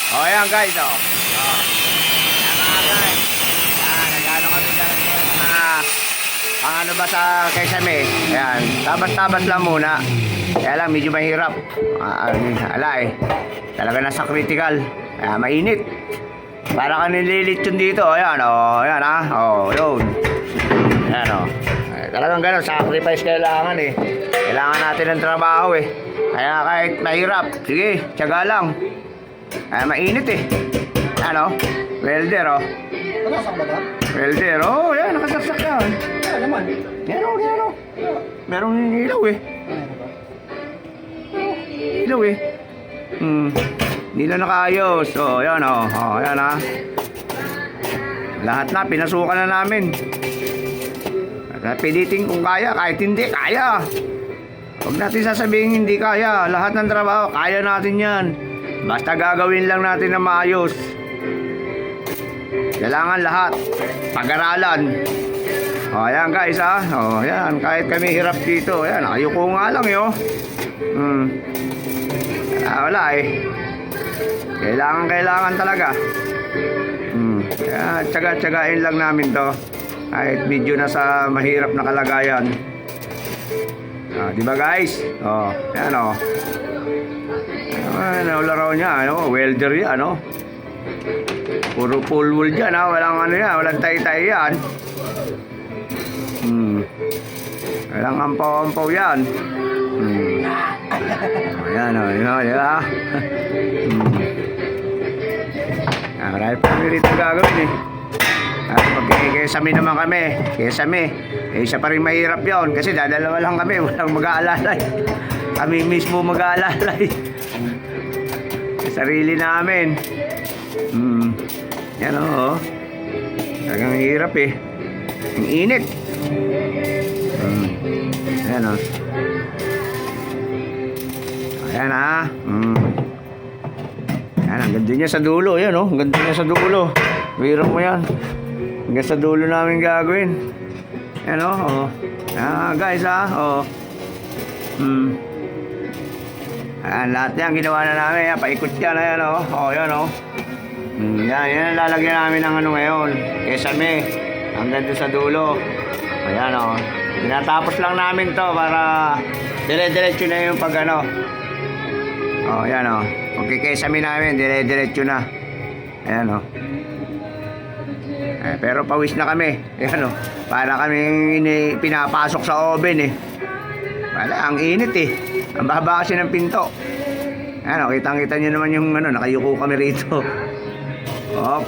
O, ayan guys, o. Ayan mga guys. Ayan, nagano kami dyan. Ang ano ba sa Kesame? Ayan, tabas-tabas lang muna. Kaya lang, medyo mahirap. Ala eh. Talaga nasa critical. Mainit. Para ka nililit yun dito. Ayan, o. Ayan, ha. O, yun. Ayan, o. Talagang gano'n, sacrifice kailangan eh. Kailangan natin ng trabaho eh. Kaya kahit mahirap, sige, tiyaga lang. Mainit eh. Ano? Welder, oh. Nakasak ba ito? Welder, oh. Yan, nakasaksak yan. Wala naman. Yan, oh, yan, oh. Merong ilaw eh. Ilaw eh. Hindi na nakaayos. Oh, yan, oh. Oh, yan, ha. Lahat na, pinasukan na namin. Pilitin kung kaya, kahit hindi, kaya. Huwag natin sasabihin hindi kaya. Lahat ng trabaho, kaya natin yan. Basta gagawin lang natin na maayos. Kailangan lahat. Pag-aralan. O, ayan guys, ha. O, ayan, kahit kami hirap dito. Ayan, ayuko nga lang, yo. Wala eh. Kailangan talaga. Kaya tsaga-tsagain lang namin to. Kahit medyo nasa mahirap na kalagayan. Di ba guys? Oh, yan oh. Laro niya, ano? Welder yan, ano? Puro full wool dyan, ha? Walang ano yan, walang tay-tay yan. Walang ampaw-ampaw yan. Ayan, oh, yun, ha? Marami pa kami rito gagawin, eh. At Kesame naman kami. Kesame. Isa pa rin mahirap yun. Kasi dadalawa lang kami. Walang mag-aalalay. Kami mismo mag-aalalay. Sarili namin. Yan o. Talagang hirap eh. Ang init. Ayan o. Ayan ha. Ayan. Ang ganda niya sa dulo. Ayan o. Ang ganda niya sa dulo. Hirap mo yan. Hanggang sa dulo namin gagawin. Yan o. Oh. Guys ha. Oh. Ayan, lahat yan ginawa na namin. Paikot yan. Ayan o. Oh, yan o. Yan ang lalagyan namin ng ano ngayon. Kesame. Hanggang doon sa dulo. Ayan o. Tinatapos lang namin to para dire-diretso na yung pag ano. Oh, yan o. Pagkikesame namin, dire-diretso na. Ayan o. Pero pawis na kami. Ayan o. Para kaming pinapasok sa oven eh. Wala, ang init eh. Ang baba kasi ng pinto. Ayan o, kitang-kita nyo naman yung ano, nakayuko kami rito. Oh.